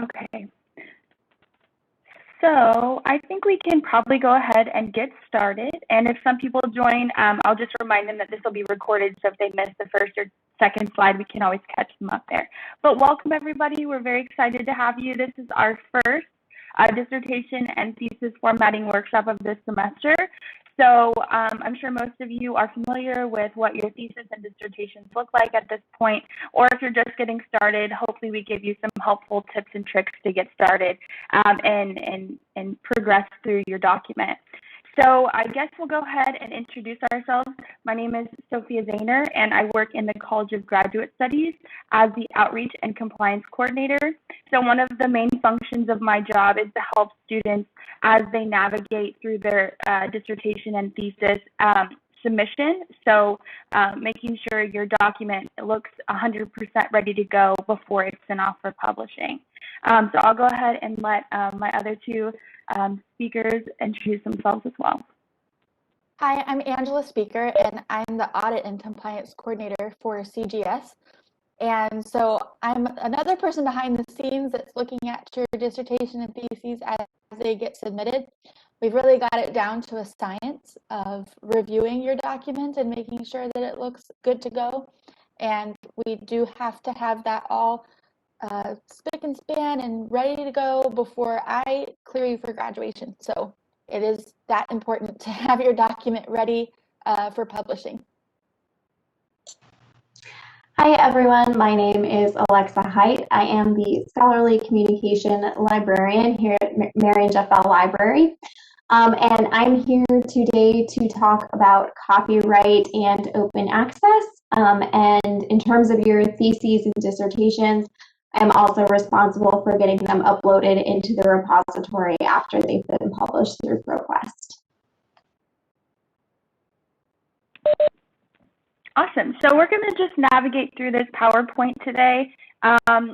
Okay. So I think we can probably go ahead and get started. And if some people join, I'll just remind them that this will be recorded. So if they miss the first or second slide, we can always catch them up there. But welcome, everybody. We're very excited to have you. This is our first dissertation and thesis formatting workshop of this semester. So I'm sure most of you are familiar with what your thesis and dissertations look like at this point, or if you're just getting started, hopefully we give you some helpful tips and tricks to get started and progress through your document. So I guess we'll go ahead and introduce ourselves. My name is Sophia Zahner, and I work in the College of Graduate Studies as the Outreach and Compliance Coordinator. So one of the main functions of my job is to help students as they navigate through their dissertation and thesis submission. So making sure your document looks 100% ready to go before it's sent off for publishing. So I'll go ahead and let my other two speakers introduce themselves as well. Hi, I'm Angela Speaker, and I'm the Audit and Compliance Coordinator for CGS. And so I'm another person behind the scenes that's looking at your dissertation and theses as they get submitted. We've really got it down to a science of reviewing your document and making sure that it looks good to go. And we do have to have that all spick and span and ready to go before I clear you for graduation. So it is that important to have your document ready for publishing. Hi everyone, my name is Alexa Height. I am the Scholarly Communication Librarian here at Marion Jeffell Library. And I'm here today to talk about copyright and open access. And in terms of your theses and dissertations, I'm also responsible for getting them uploaded into the repository after they've been published through ProQuest. Awesome. So we're going to just navigate through this PowerPoint today.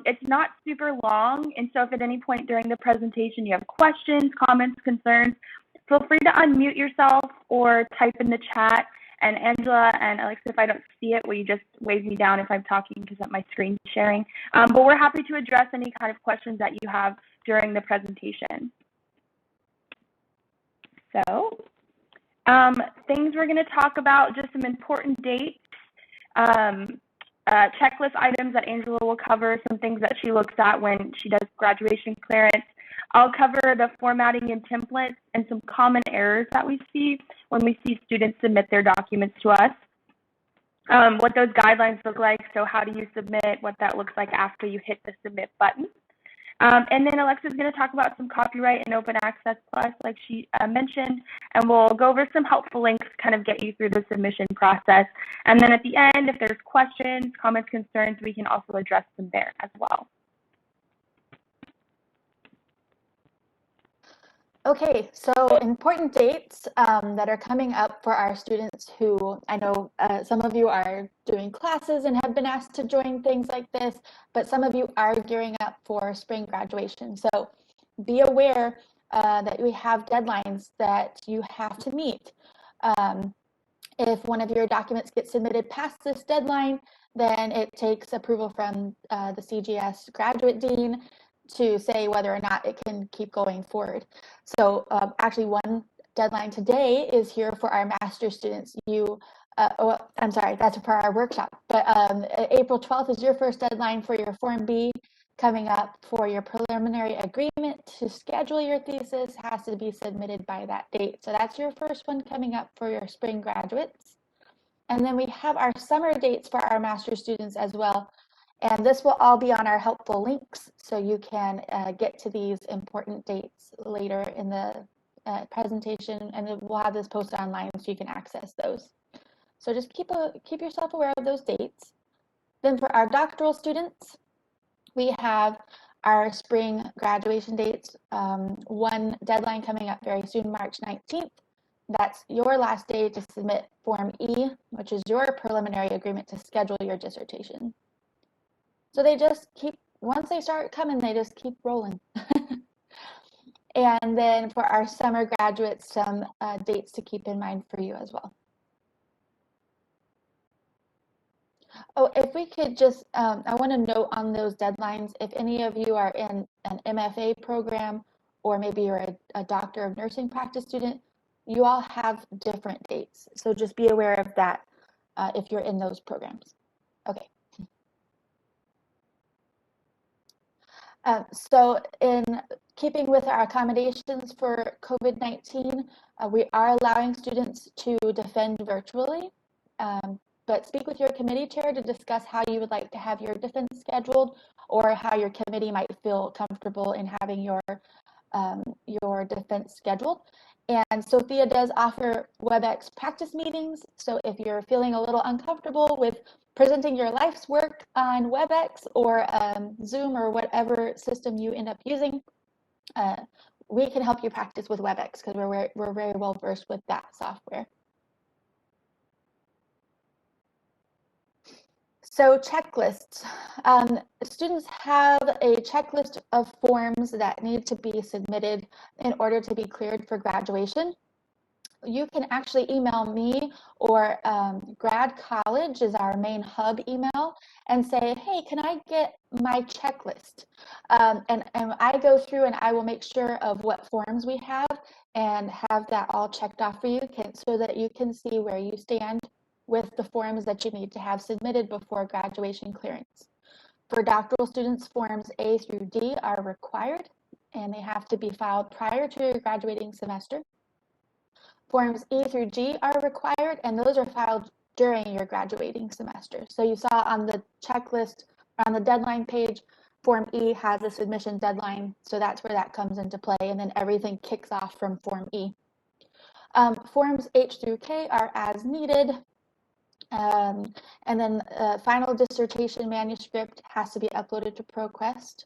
It's not super long, and so if at any point during the presentation you have questions, comments, concerns, feel free to unmute yourself or type in the chat. And Angela and Alexa, if I don't see it, will you just wave me down if I'm talking because my screen's sharing? But we're happy to address any kind of questions that you have during the presentation. So things we're going to talk about, just some important dates, checklist items that Angela will cover, some things that she looks at when she does graduation clearance. I'll cover the formatting and templates and some common errors that we see when we see students submit their documents to us, what those guidelines look like, so how do you submit, what that looks like after you hit the submit button. And then Alexa's going to talk about some copyright and open access plus, like she mentioned, and we'll go over some helpful links to kind of get you through the submission process. And then at the end, if there's questions, comments, concerns, we can also address them there as well. Okay, so important dates that are coming up for our students who, I know some of you are doing classes and have been asked to join things like this, but some of you are gearing up for spring graduation. So be aware that we have deadlines that you have to meet. If one of your documents gets submitted past this deadline, then it takes approval from the CGS graduate dean to say whether or not it can keep going forward. So actually one deadline today is here for our master's students. I'm sorry, that's for our workshop, but April 12th is your first deadline for your Form B. Coming up for your preliminary agreement to schedule your thesis has to be submitted by that date. So that's your first one coming up for your spring graduates. And then we have our summer dates for our master's students as well. And this will all be on our helpful links, so you can get to these important dates later in the presentation, and we'll have this posted online so you can access those. So just keep yourself aware of those dates. Then for our doctoral students, we have our spring graduation dates. One deadline coming up very soon, March 19th. That's your last day to submit Form E, which is your preliminary agreement to schedule your dissertation. So they just keep, once they start coming, they just keep rolling. And then for our summer graduates, some dates to keep in mind for you as well. Oh, if we could just, I want to note on those deadlines, if any of you are in an MFA program, or maybe you're a doctor of nursing practice student, you all have different dates. So just be aware of that if you're in those programs. Okay. So in keeping with our accommodations for COVID-19, we are allowing students to defend virtually, but speak with your committee chair to discuss how you would like to have your defense scheduled, or how your committee might feel comfortable in having your defense scheduled. And Sophia does offer WebEx practice meetings, so if you're feeling a little uncomfortable with presenting your life's work on WebEx or Zoom or whatever system you end up using, we can help you practice with WebEx because we're very well versed with that software. So checklists. Students have a checklist of forms that need to be submitted in order to be cleared for graduation. You can actually email me, or Grad College is our main hub email, and say, hey, can I get my checklist? And I go through and I will make sure of what forms we have and have that all checked off for you, so that you can see where you stand with the forms that you need to have submitted before graduation clearance. For doctoral students, forms A through D are required, and they have to be filed prior to your graduating semester. Forms E through G are required, and those are filed during your graduating semester. So you saw on the checklist, on the deadline page, Form E has a submission deadline, so that's where that comes into play, and then everything kicks off from Form E. Forms H through K are as needed, and then final dissertation manuscript has to be uploaded to ProQuest.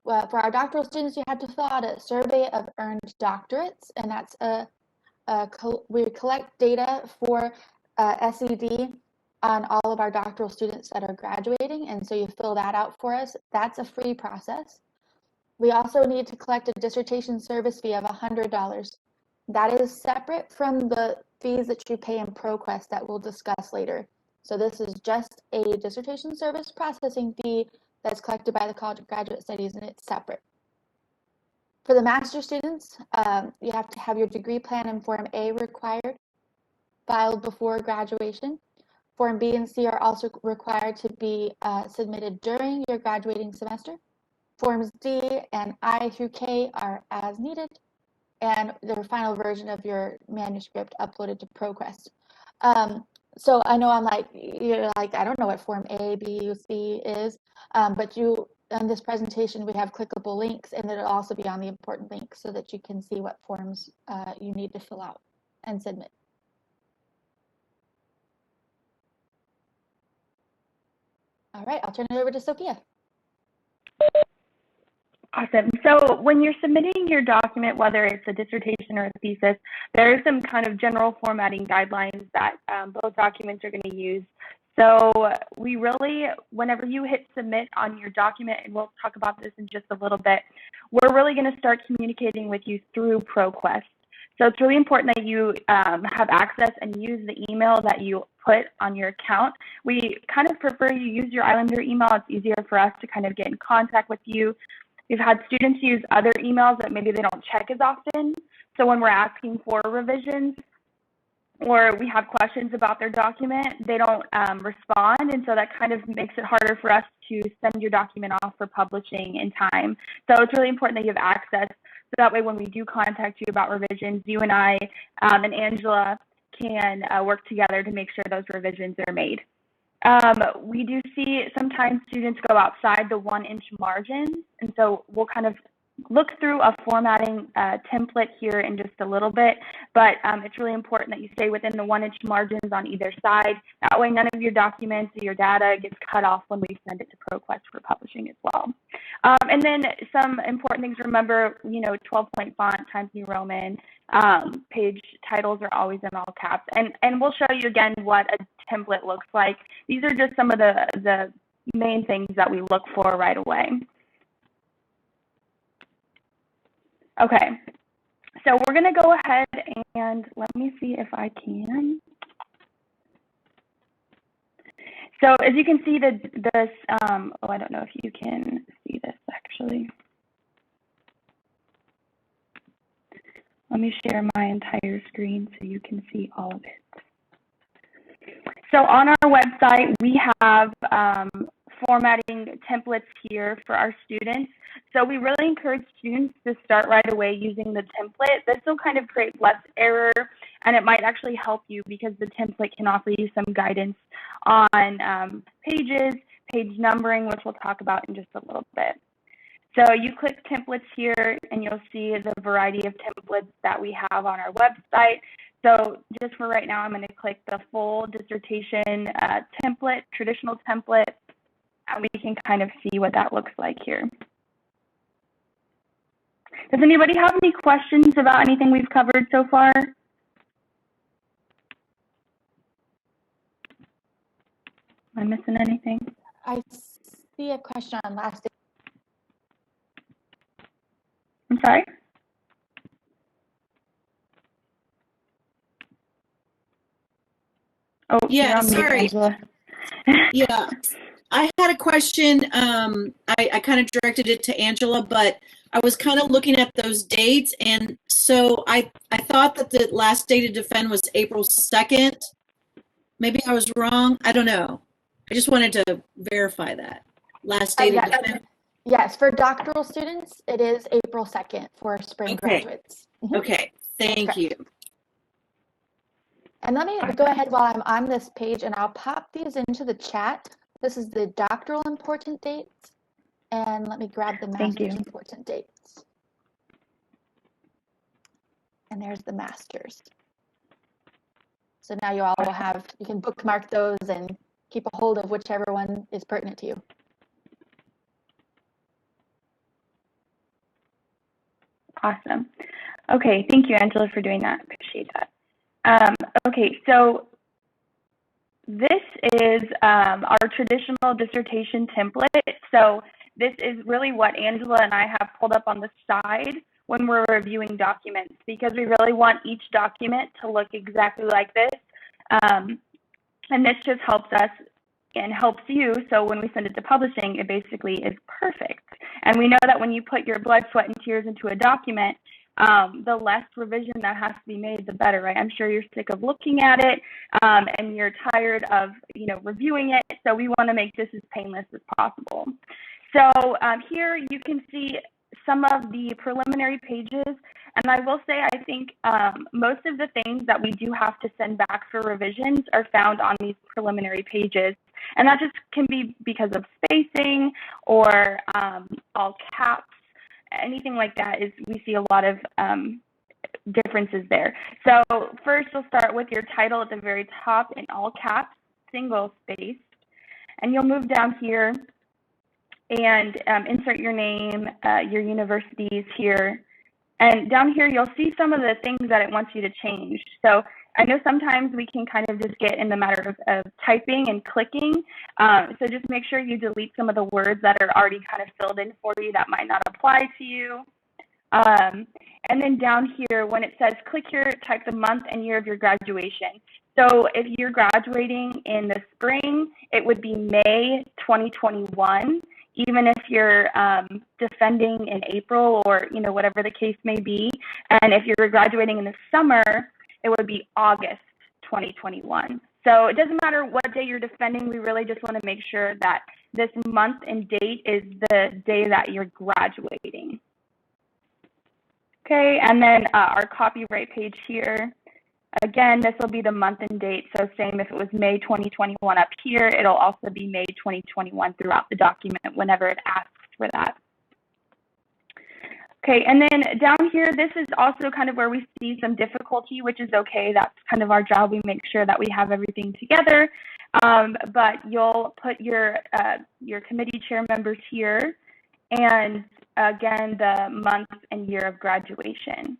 For our doctoral students, you have to fill out a survey of earned doctorates, and that's we collect data for SED on all of our doctoral students that are graduating, and so you fill that out for us. That's a free process. We also need to collect a dissertation service fee of $100. That is separate from the fees that you pay in ProQuest that we'll discuss later. So this is just a dissertation service processing fee that's collected by the College of Graduate Studies, and it's separate. For the master students, you have to have your degree plan and Form A required, filed before graduation. Form B and C are also required to be submitted during your graduating semester. Forms D and I through K are as needed, and the final version of your manuscript uploaded to ProQuest. So I know you're like, I don't know what Form A, B, C is, but in this presentation, we have clickable links, and it'll also be on the important links so that you can see what forms you need to fill out and submit. All right, I'll turn it over to Sophia. Awesome. So when you're submitting your document, whether it's a dissertation or a thesis, there are some kind of general formatting guidelines that both documents are going to use. So we really, whenever you hit submit on your document, and we'll talk about this in just a little bit, we're really going to start communicating with you through ProQuest. So it's really important that you have access and use the email that you put on your account. We kind of prefer you use your Islander email. It's easier for us to kind of get in contact with you. We've had students use other emails that maybe they don't check as often. So when we're asking for revisions or we have questions about their document, they don't respond. And so that kind of makes it harder for us to send your document off for publishing in time. So it's really important that you have access. So that way when we do contact you about revisions, you and I and Angela can work together to make sure those revisions are made. We do see sometimes students go outside the 1-inch margins, and so we'll kind of look through a formatting template here in just a little bit, but it's really important that you stay within the 1-inch margins on either side. That way none of your documents or your data gets cut off when we send it to ProQuest for publishing as well. And then some important things to remember, 12-point font, Times New Roman, page titles are always in all caps. And we'll show you again what a template looks like. These are just some of the main things that we look for right away. Okay, so we're going to go ahead and let me see if I can. So as you can see, this, oh, I don't know if you can see this actually. Let me share my entire screen so you can see all of it. So on our website, we have formatting templates here for our students. So we really encourage students to start right away using the template. This will kind of create less error, and it might actually help you because the template can offer you some guidance on pages, page numbering, which we'll talk about in just a little bit. So you click templates here and you'll see the variety of templates that we have on our website. So just for right now, I'm going to click the full dissertation template, traditional template, and we can kind of see what that looks like here. Does anybody have any questions about anything we've covered so far? Am I missing anything? I see a question on last. I'm sorry? Oh, yeah, you're on mute, sorry. Angela. Yeah, I had a question. I kind of directed it to Angela, but I was kind of looking at those dates, and so I thought that the last day to defend was April 2nd. Maybe I was wrong. I don't know. I just wanted to verify that. Last day to defend. Yes, for doctoral students, it is April 2nd for spring graduates. Okay, thank you. And let me go ahead while I'm on this page and I'll pop these into the chat. This is the doctoral important dates. And let me grab the master's important dates. And there's the master's. So now you all will have, you can bookmark those and keep a hold of whichever one is pertinent to you. Awesome. Okay, thank you, Angela, for doing that. Appreciate that. Okay, so this is our traditional dissertation template. So this is really what Angela and I have pulled up on the side when we're reviewing documents, because we really want each document to look exactly like this. And this just helps us and helps you, so when we send it to publishing, it basically is perfect. And we know that when you put your blood, sweat, and tears into a document, the less revision that has to be made, the better, right? I'm sure you're sick of looking at it, and you're tired of, reviewing it, so we want to make this as painless as possible. So here you can see some of the preliminary pages, and I will say I think most of the things that we do have to send back for revisions are found on these preliminary pages, and that just can be because of spacing or all caps. Anything like that is, we see a lot of differences there. So first we'll start with your title at the very top in all caps, single spaced, and you'll move down here and insert your name, your universities here. And down here, you'll see some of the things that it wants you to change. So I know sometimes we can kind of just get in the matter of typing and clicking. So just make sure you delete some of the words that are already kind of filled in for you that might not apply to you. And then down here, when it says click here, type the month and year of your graduation. So if you're graduating in the spring, it would be May 2021. Even if you're defending in April or whatever the case may be. And if you're graduating in the summer, it would be August 2021. So it doesn't matter what day you're defending, we really just want to make sure that this month and date is the day that you're graduating. Okay, and then our copyright page here. Again, this will be the month and date, so same if it was May 2021 up here, it'll also be May 2021 throughout the document whenever it asks for that. Okay, and then down here, this is also kind of where we see some difficulty, which is okay, that's kind of our job, we make sure that we have everything together, but you'll put your committee chair members here, and again, the month and year of graduation.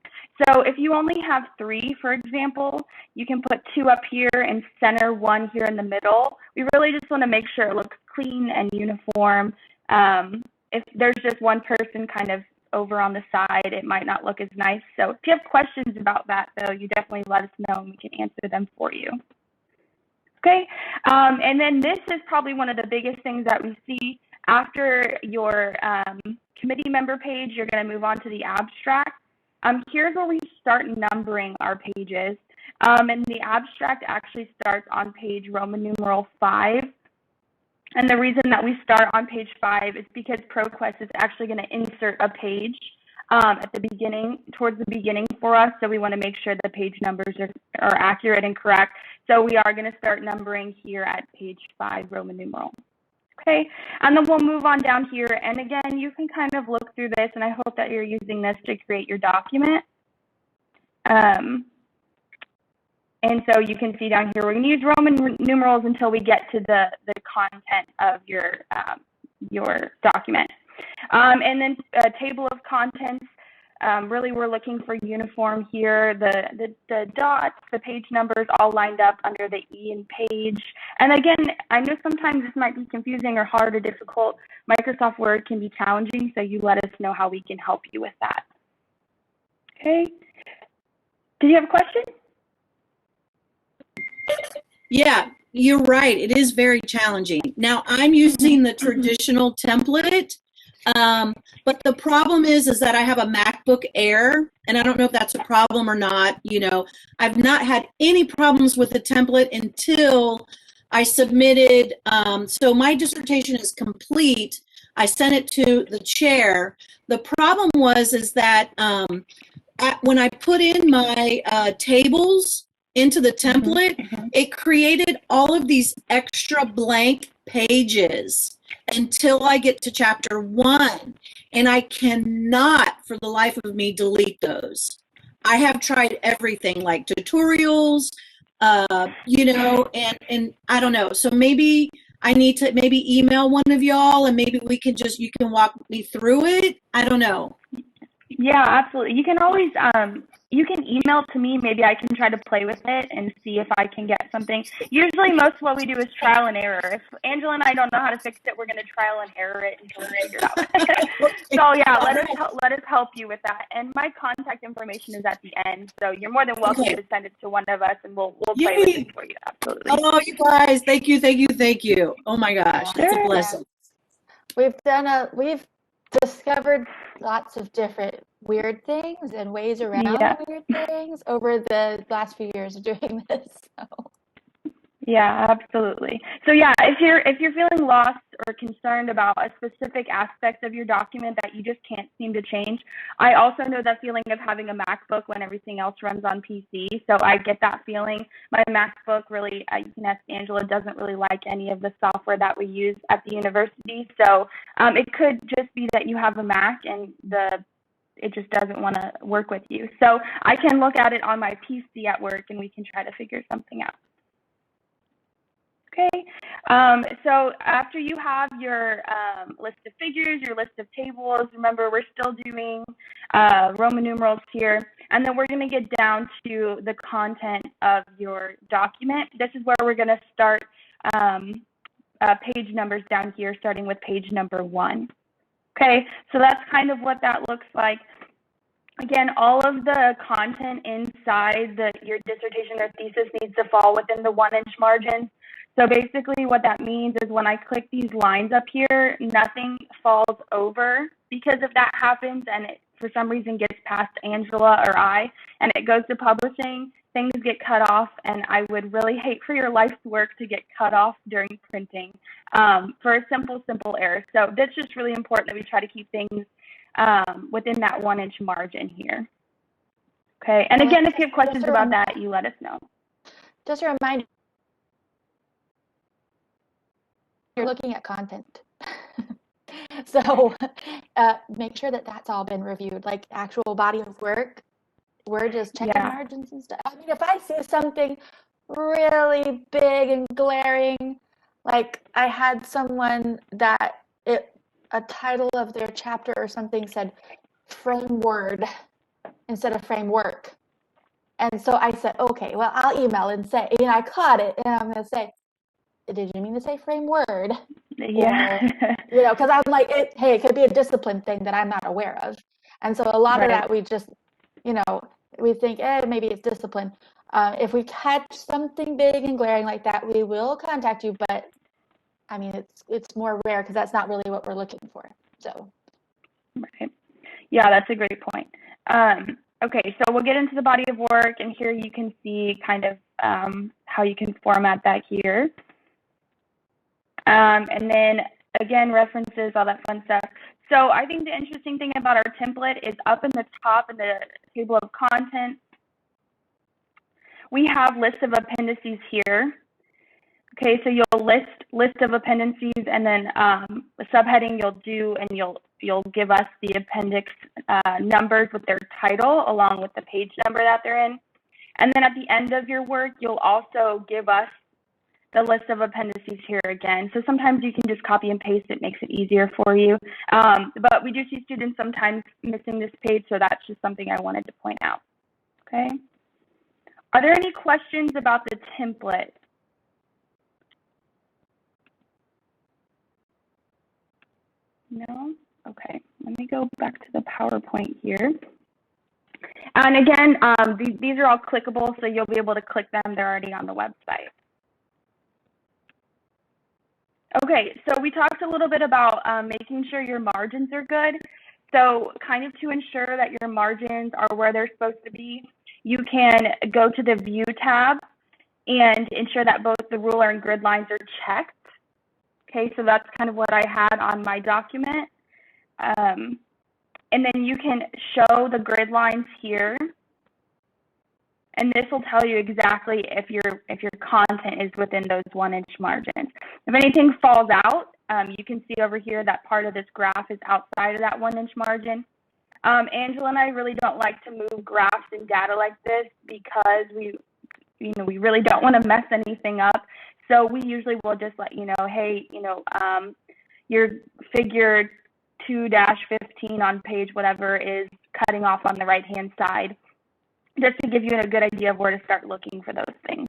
So if you only have 3, for example, you can put 2 up here and center 1 here in the middle. We really just want to make sure it looks clean and uniform. If there's just one person kind of over on the side, it might not look as nice. So if you have questions about that, though, you definitely let us know and we can answer them for you. Okay, and then this is probably one of the biggest things that we see after your committee member page. You're going to move on to the abstract. Here's where we start numbering our pages, and the abstract actually starts on page Roman numeral 5. And the reason that we start on page 5 is because ProQuest is actually going to insert a page at the beginning, towards the beginning for us. So we want to make sure the page numbers are accurate and correct. So we are going to start numbering here at page 5, Roman numeral. Okay, and then we'll move on down here. And again, you can kind of look through this, and I hope that you're using this to create your document. And so you can see down here, we're going to use Roman numerals until we get to the content of your document. And then a table of contents, really we're looking for uniform here. The dots, the page numbers all lined up under the E in page. And again, I know sometimes this might be confusing or hard or difficult. Microsoft Word can be challenging, so you let us know how we can help you with that. Okay. Did you have a question? Yeah, you're right. It is very challenging. Now, I'm using the traditional template, but the problem is that I have a MacBook Air, and I don't know if that's a problem or not. You know, I've not had any problems with the template until I submitted. So my dissertation is complete. I sent it to the chair. The problem is that when I put in my tables into the template, it created all of these extra blank pages until I get to chapter 1, and I cannot for the life of me delete those. I have tried everything like tutorials, you know, and I don't know. So maybe I need to email one of y'all, and maybe we can you can walk me through it. I don't know. Yeah, absolutely. You can always, you can email to me. Maybe I can try to play with it and see if I can get something. Usually most of what we do is trial and error. If Angela and I don't know how to fix it, we're going to trial and error it until we figure it out. So yeah, let us help you with that. And my contact information is at the end. So you're more than welcome to send it to one of us, and we'll play with it for you. Absolutely. Oh, you guys, thank you. Oh my gosh, that's a blessing. We've discovered lots of different weird things and ways around weird things over the last few years of doing this. So. Yeah, absolutely. So yeah, if you're feeling lost or concerned about a specific aspect of your document that you just can't seem to change, I also know that feeling of having a MacBook when everything else runs on PC. So I get that feeling. My MacBook really, you can ask Angela, doesn't really like any of the software that we use at the university. So it could just be that you have a Mac and it just doesn't want to work with you. So I can look at it on my PC at work, and we can try to figure something out. Okay, so after you have your list of figures, your list of tables, remember we're still doing Roman numerals here, and then we're going to get down to the content of your document. This is where we're going to start page numbers down here, starting with page number 1. Okay, so that's kind of what that looks like. Again, all of the content inside your dissertation or thesis needs to fall within the 1-inch margins. So basically what that means is when I click these lines up here, nothing falls over, because if that happens and it for some reason gets past Angela or I and it goes to publishing, things get cut off, and I would really hate for your life's work to get cut off during printing for a simple error. So that's just really important that we try to keep things within that 1-inch margin here. Okay, and again, if you have questions about that, you let us know. Just a reminder, you're looking at content. So make sure that that's all been reviewed, like actual body of work. We're just checking margins and stuff. I mean, if I see something really big and glaring, like I had someone that a title of their chapter or something said frame word instead of framework. And so I said, okay, well, I'll email and say, I caught it, and I'm going to say, did you mean to say frame word? Yeah. Or, because I'm like, it could be a discipline thing that I'm not aware of. And so a lot of that we just, we think, maybe it's discipline. If we catch something big and glaring like that, we will contact you, but I mean, it's more rare because that's not really what we're looking for. So, right. Yeah, that's a great point. Okay, so we'll get into the body of work, and here you can see kind of how you can format that here. And then again, references, all that fun stuff. So I think the interesting thing about our template is up in the top in the table of contents, we have lists of appendices here. Okay, so you'll list of appendices, and then the subheading you'll do, and you'll give us the appendix numbers with their title along with the page number that they're in. And then at the end of your work, you'll also give us the list of appendices here again. So sometimes you can just copy and paste. It makes it easier for you. But we do see students sometimes missing this page, so that's just something I wanted to point out. Okay. Are there any questions about the template? No? Okay. Let me go back to the PowerPoint here. And again, these are all clickable, so you'll be able to click them. They're already on the website. Okay, so we talked a little bit about making sure your margins are good. So kind of to ensure that your margins are where they're supposed to be, you can go to the View tab and ensure that both the ruler and grid lines are checked. Okay, so that's kind of what I had on my document. And then you can show the grid lines here. And this will tell you exactly if your content is within those 1-inch margins. If anything falls out, you can see over here that part of this graph is outside of that 1-inch margin. Angela and I really don't like to move graphs and data like this because we really don't want to mess anything up. So we usually will just let you know, hey, your figure 2-15 on page whatever is cutting off on the right-hand side, just to give you a good idea of where to start looking for those things.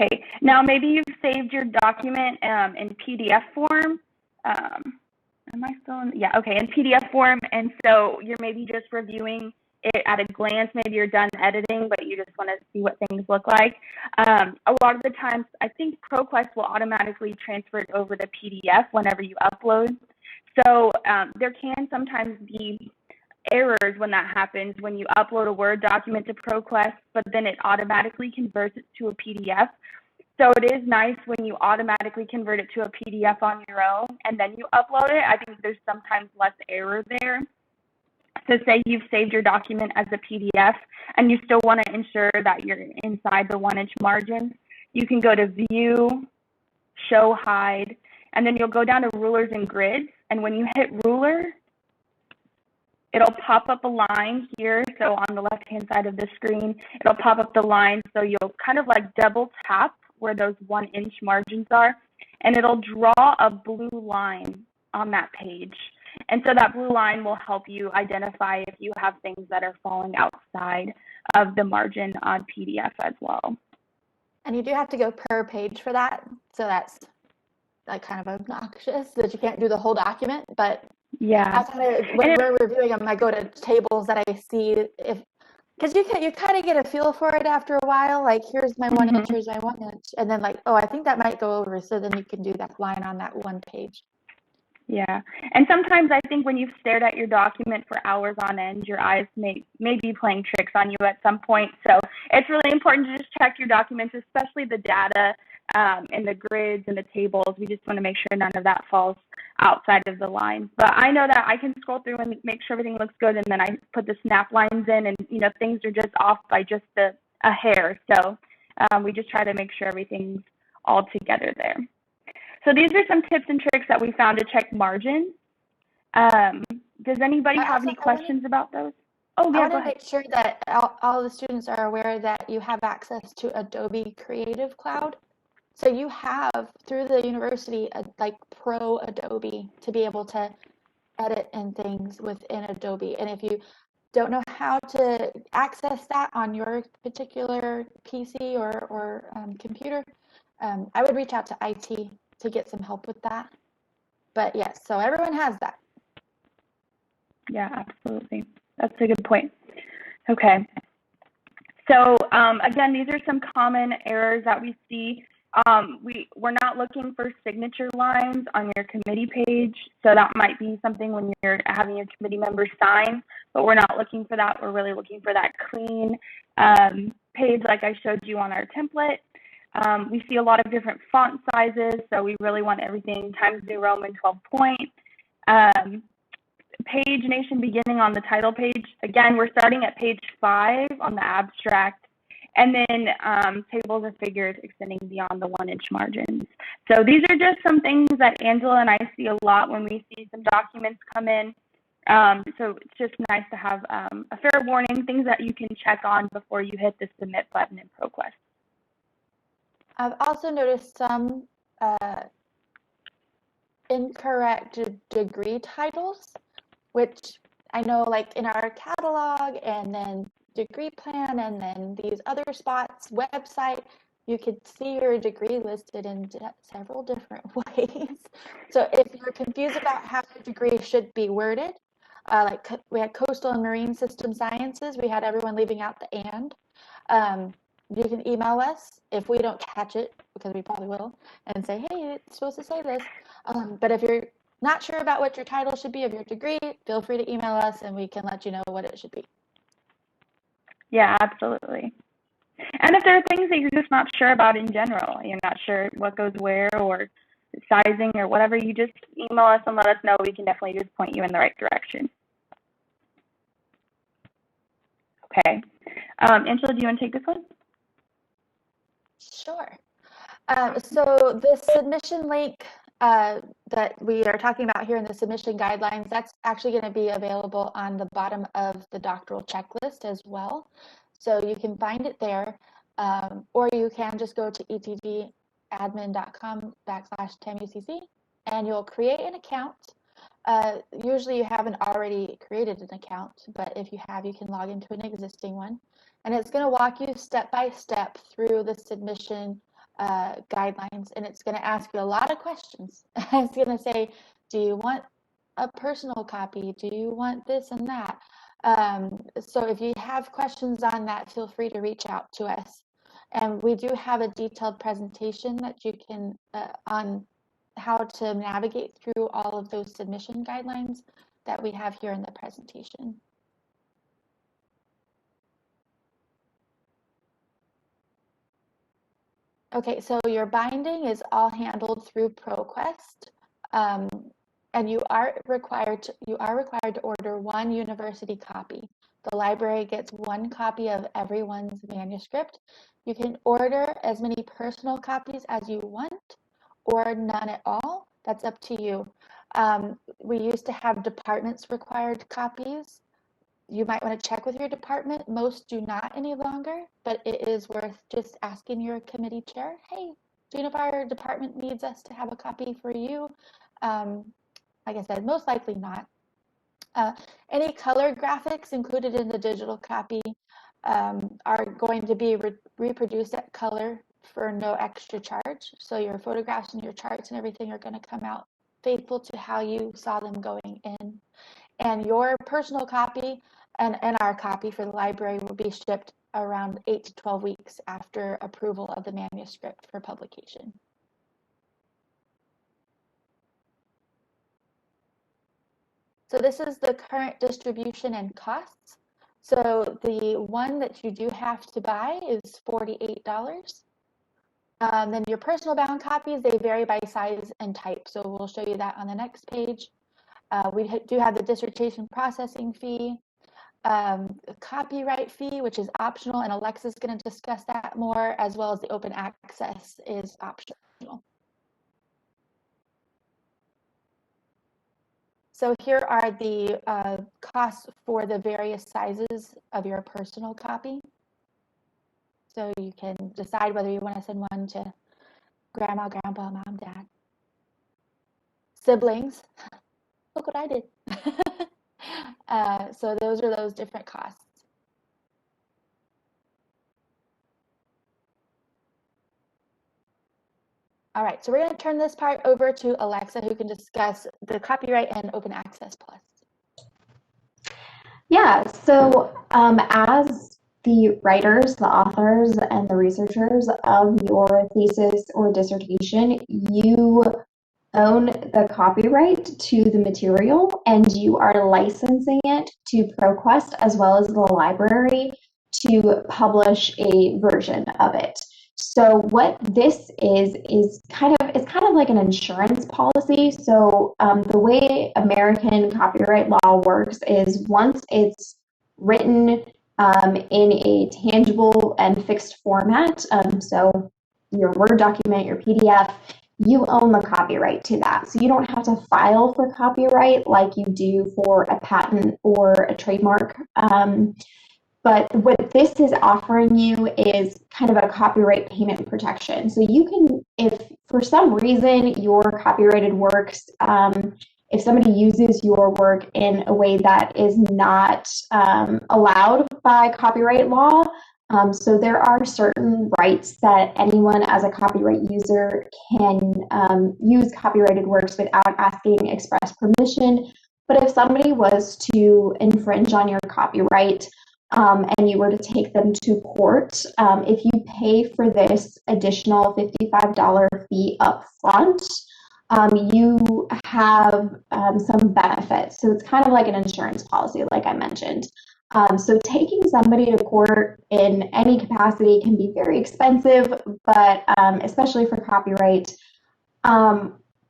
Okay, now maybe you've saved your document in PDF form. Am I still in? Yeah, okay, in PDF form, and so you're maybe just reviewing it at a glance. Maybe you're done editing, but you just want to see what things look like. A lot of the times, I think ProQuest will automatically transfer it over to PDF whenever you upload. So there can sometimes be errors when that happens, when you upload a Word document to ProQuest, but then it automatically converts it to a PDF. So it is nice when you automatically convert it to a PDF on your own and then you upload it. I think there's sometimes less error there. So say you've saved your document as a PDF and you still want to ensure that you're inside the 1-inch margin, you can go to View, Show, Hide, and then you'll go down to Rulers and Grids. And when you hit Ruler, it'll pop up a line here. So on the left-hand side of the screen, it'll pop up the line. So you'll kind of like double tap where those 1-inch margins are, and it'll draw a blue line on that page. And so that blue line will help you identify if you have things that are falling outside of the margin on PDF as well. and you do have to go per page for that. So that's like kind of obnoxious that you can't do the whole document, but yeah, when we're reviewing them, I go to tables that I see because you kind of get a feel for it after a while. Like, here's my 1 inch, here's my 1 inch, and then like, oh, I think that might go over. So then you can do that line on that one page. Yeah, and sometimes I think when you've stared at your document for hours on end, your eyes may be playing tricks on you at some point. So it's really important to just check your documents, especially the data and the grids and the tables. We just want to make sure none of that falls outside of the lines. But I know that I can scroll through and make sure everything looks good, and then I put the snap lines in, and things are just off by just a hair. So we just try to make sure everything's all together there. So these are some tips and tricks that we found to check margins. Does anybody have any questions about those? Oh, yeah, I want to make sure that all the students are aware that you have access to Adobe Creative Cloud. So you have, through the university, like pro Adobe to be able to edit and things within Adobe. And if you don't know how to access that on your particular PC or computer, I would reach out to IT to get some help with that. But yes, so everyone has that. Yeah, absolutely. That's a good point. Okay. So again, these are some common errors that we see. We're not looking for signature lines on your committee page. So that might be something when you're having your committee members sign, but we're not looking for that. We're really looking for that clean page like I showed you on our template. We see a lot of different font sizes, so we really want everything Times New Roman 12 point. Pagination beginning on the title page. Again, we're starting at page 5 on the abstract, and then tables or figures extending beyond the 1-inch margins. So these are just some things that Angela and I see a lot when we see some documents come in. So it's just nice to have a fair warning, things that you can check on before you hit the submit button in ProQuest. I've also noticed some incorrect degree titles, which I know like in our catalog and then degree plan and then these other spots, website, you could see your degree listed in several different ways. So if you're confused about how your degree should be worded, like we had coastal and marine system sciences, we had everyone leaving out the and. You can email us if we don't catch it, because we probably will, and say, hey, it's supposed to say this. But if you're not sure about what your title should be of your degree, feel free to email us and we can let you know what it should be. Yeah, absolutely. And if there are things that you're just not sure about in general, you're not sure what goes where or sizing or whatever, you just email us and let us know. We can definitely just point you in the right direction. Okay. Angela, do you want to take this one? Sure. So the submission link that we are talking about here in the submission guidelines, that's actually going to be available on the bottom of the doctoral checklist as well. So you can find it there, or you can just go to etgadmin.com/TAMUCC and you'll create an account. Usually you haven't already created an account, but if you have, you can log into an existing one. And it's going to walk you step by step through the submission guidelines, and it's going to ask you a lot of questions. It's going to say, do you want a personal copy? Do you want this and that? So if you have questions on that, feel free to reach out to us. And we do have a detailed presentation that you can on how to navigate through all of those submission guidelines that we have here in the presentation. Okay, so your binding is all handled through ProQuest, and you are required to order one university copy. The library gets one copy of everyone's manuscript. You can order as many personal copies as you want, or none at all. That's up to you. We used to have departments required copies. You might want to check with your department. Most do not any longer, but it is worth just asking your committee chair, hey, do you know if our department needs us to have a copy for you? Like I said, most likely not. Any color graphics included in the digital copy are going to be reproduced at color for no extra charge. So your photographs and your charts and everything are going to come out faithful to how you saw them going in. And your personal copy and our copy for the library will be shipped around 8 to 12 weeks after approval of the manuscript for publication. So this is the current distribution and costs. So the one that you do have to buy is $48. Then your personal bound copies, they vary by size and type. So we'll show you that on the next page. We do have the dissertation processing fee, copyright fee, which is optional, and Alexa's going to discuss that more, as well as the open access is optional. So here are the costs for the various sizes of your personal copy. So you can decide whether you want to send one to grandma, grandpa, mom, dad, siblings. Look what I did. So those are those different costs. All right, so we're going to turn this part over to Alexa, who can discuss the copyright and open access plus. Yeah, so as the writers, the authors, and the researchers of your thesis or dissertation, you own the copyright to the material and you are licensing it to ProQuest as well as the library to publish a version of it. So what this is kind of like an insurance policy. So the way American copyright law works is once it's written in a tangible and fixed format, so your Word document, your PDF, you own the copyright to that. So you don't have to file for copyright like you do for a patent or a trademark. But what this is offering you is kind of a copyright payment protection. So you can, if for some reason your copyrighted works, if somebody uses your work in a way that is not allowed by copyright law, so there are certain rights that anyone as a copyright user can use copyrighted works without asking express permission. But if somebody was to infringe on your copyright, and you were to take them to court, if you pay for this additional $55 fee up front, you have some benefits. So it's kind of like an insurance policy, like I mentioned. So taking somebody to court in any capacity can be very expensive, but especially for copyright,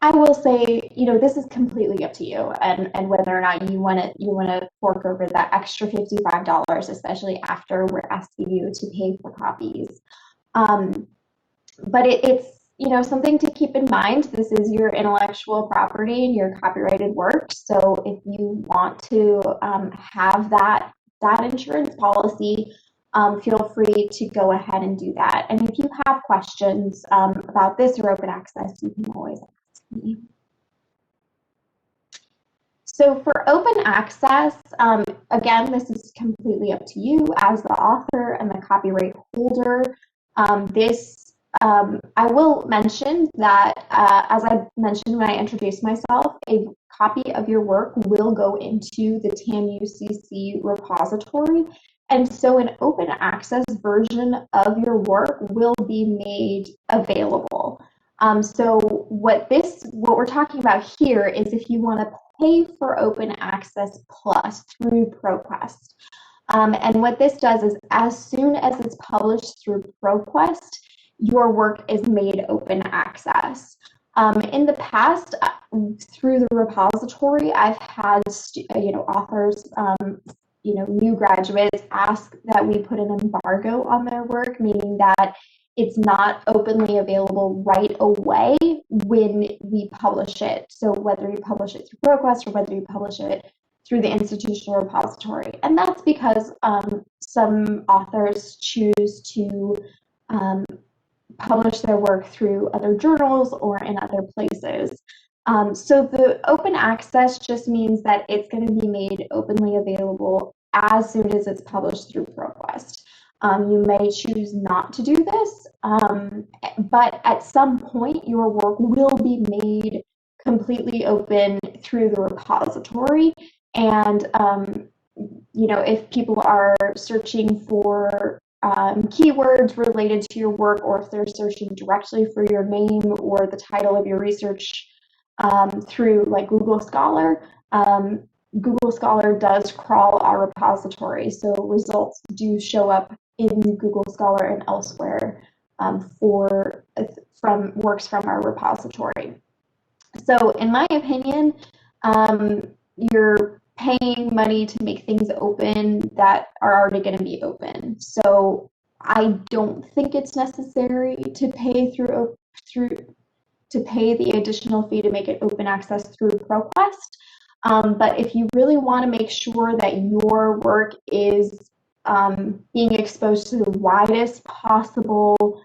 I will say, this is completely up to you and whether or not you want to fork over that extra $55, especially after we're asking you to pay for copies. But it's something to keep in mind. This is your intellectual property and your copyrighted work. So if you want to have that insurance policy, feel free to go ahead and do that. And if you have questions about this or open access, you can always ask me. So for open access, again, this is completely up to you as the author and the copyright holder. I will mention that, as I mentioned when I introduced myself, a copy of your work will go into the TAN-UCC repository. And so an open access version of your work will be made available. So what we're talking about here is if you want to pay for open access plus through ProQuest. And what this does is as soon as it's published through ProQuest, your work is made open access. In the past, through the repository, I've had authors, new graduates ask that we put an embargo on their work, meaning that it's not openly available right away when we publish it. So whether you publish it through ProQuest or whether you publish it through the institutional repository. And that's because some authors choose to publish their work through other journals or in other places. So the open access just means that it's going to be made openly available as soon as it's published through ProQuest. You may choose not to do this, but at some point your work will be made completely open through the repository. And if people are searching for keywords related to your work, or if they're searching directly for your name or the title of your research through like Google Scholar, Google Scholar does crawl our repository, so results do show up in Google Scholar and elsewhere from works from our repository. So in my opinion, you're paying money to make things open that are already going to be open. So I don't think it's necessary to pay to pay the additional fee to make it open access through ProQuest. But if you really want to make sure that your work is being exposed to the widest possible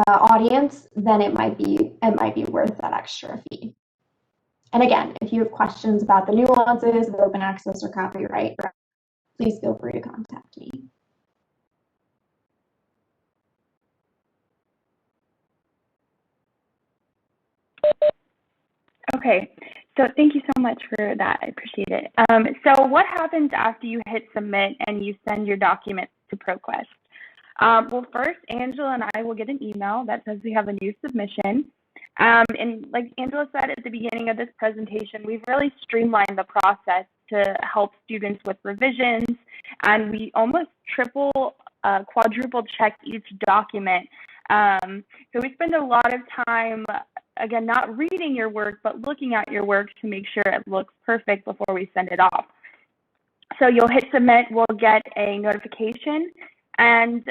audience, then it might be worth that extra fee. And again, if you have questions about the nuances of open access or copyright, please feel free to contact me. Okay, So thank you so much for that. I appreciate it. So what happens after you hit submit and you send your documents to ProQuest? Well, first, Angela and I will get an email that says we have a new submission. And like Angela said at the beginning of this presentation, we've really streamlined the process to help students with revisions, and we almost quadruple check each document. So we spend a lot of time, again, not reading your work, but looking at your work to make sure it looks perfect before we send it off. So you'll hit submit, we'll get a notification, and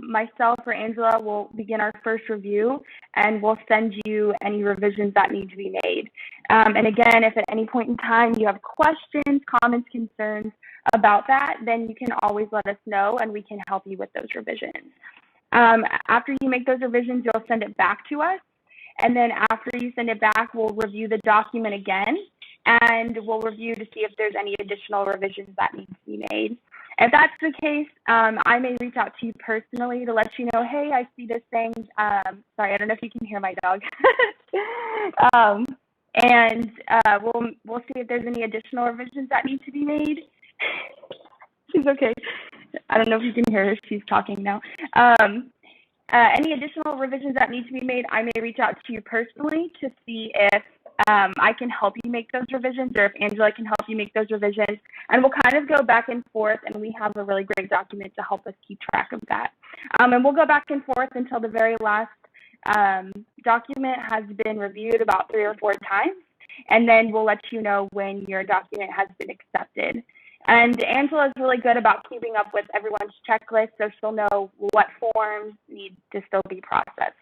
myself or Angela will begin our first review, and we'll send you any revisions that need to be made. And again, if at any point in time you have questions, comments, concerns about that, then you can always let us know and we can help you with those revisions. After you make those revisions, you'll send it back to us. And then after you send it back, we'll review the document again, and we'll review to see if there's any additional revisions that need to be made. If that's the case, I may reach out to you personally to let you know, hey, I see this thing. Sorry, I don't know if you can hear my dog. And we'll see if there's any additional revisions that need to be made. She's okay. I don't know if you can hear her. She's talking now. Any additional revisions that need to be made, I may reach out to you personally to see if I can help you make those revisions, or if Angela can help you make those revisions. And we'll kind of go back and forth, and we have a really great document to help us keep track of that. And we'll go back and forth until the very last document has been reviewed about 3 or 4 times, and then we'll let you know when your document has been accepted. And Angela is really good about keeping up with everyone's checklist, so she'll know what forms need to still be processed.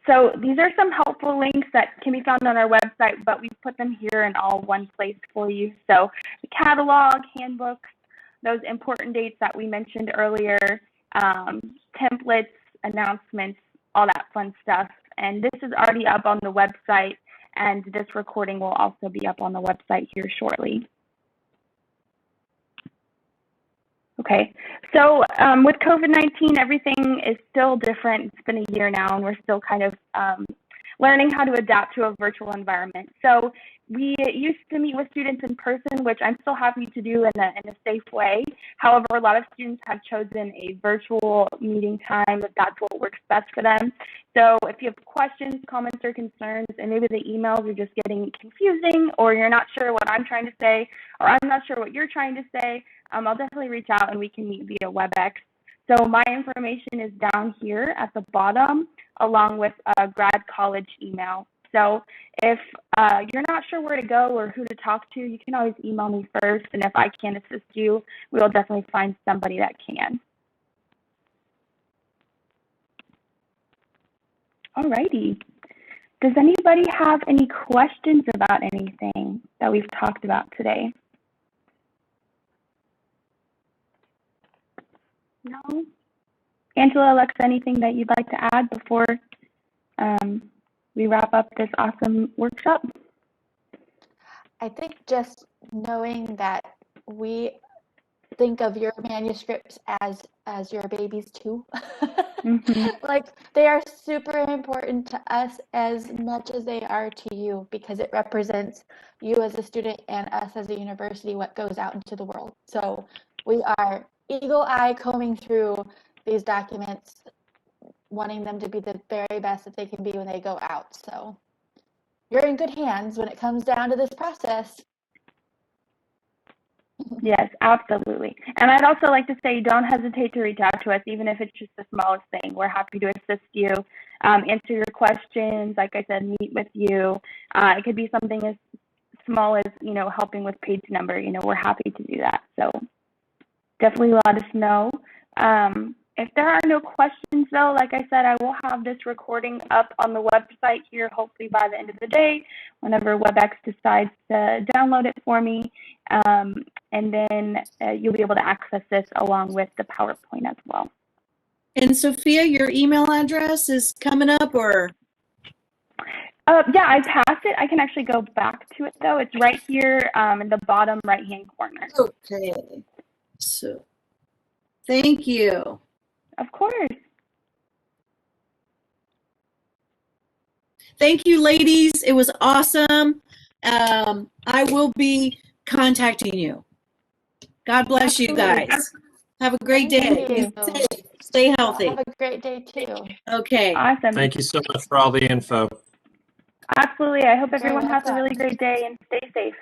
So these are some helpful links that can be found on our website, but we've put them here in all one place for you. So the catalog, handbooks, those important dates that we mentioned earlier, templates, announcements, all that fun stuff. And this is already up on the website, and this recording will also be up on the website here shortly. Okay, so with COVID-19, everything is still different. It's been a year now, and we're still kind of learning how to adapt to a virtual environment. So we used to meet with students in person, which I'm still happy to do in a safe way. However, a lot of students have chosen a virtual meeting time if that's what works best for them. So if you have questions, comments, or concerns, and maybe the emails are just getting confusing, or you're not sure what I'm trying to say, or I'm not sure what you're trying to say, I'll definitely reach out and we can meet via WebEx. So my information is down here at the bottom, along with a grad college email. So if you're not sure where to go or who to talk to, you can always email me first, and if I can't assist you, we will definitely find somebody that can. Alrighty. Does anybody have any questions about anything that we've talked about today? No? Angela, Alexa, anything that you'd like to add before we wrap up this awesome workshop? I think just knowing that we think of your manuscripts as your babies too. Like, they are super important to us as much as they are to you, because it represents you as a student and us as a university, what goes out into the world. So we are eagle eye combing through these documents, wanting them to be the very best that they can be when they go out. So you're in good hands when it comes down to this process. Yes, absolutely. And I'd also like to say, don't hesitate to reach out to us, even if it's just the smallest thing. We're happy to assist you, answer your questions, like I said, meet with you. It could be something as small as, helping with page number. We're happy to do that. So definitely let us know. If there are no questions, though, like I said, I will have this recording up on the website here, hopefully by the end of the day, whenever WebEx decides to download it for me. And then you'll be able to access this along with the PowerPoint as well. And Sophia, your email address is coming up, or? Yeah, I passed it. I can actually go back to it, though. It's right here in the bottom right-hand corner. Okay. So, thank you. Of course. Thank you, ladies. It was awesome. I will be contacting you. God bless you guys. Have a great day. Thank Be you. safe. Stay healthy. Have a great day too. Okay. Awesome. Thank you so much for all the info. Absolutely. I hope Very everyone has a really welcome. great day and stay safe.